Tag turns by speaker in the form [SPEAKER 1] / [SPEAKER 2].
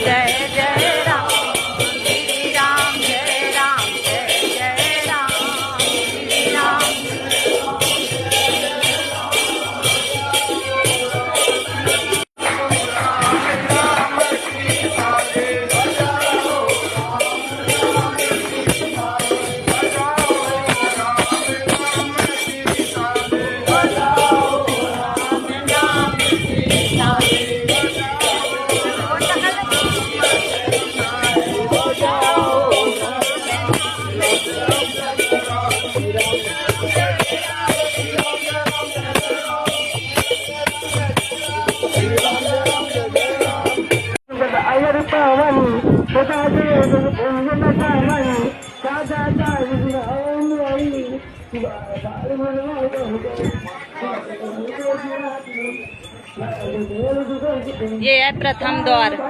[SPEAKER 1] जय जय राम श्री राम जय जय राम श्री राम। ये है प्रथम द्वार।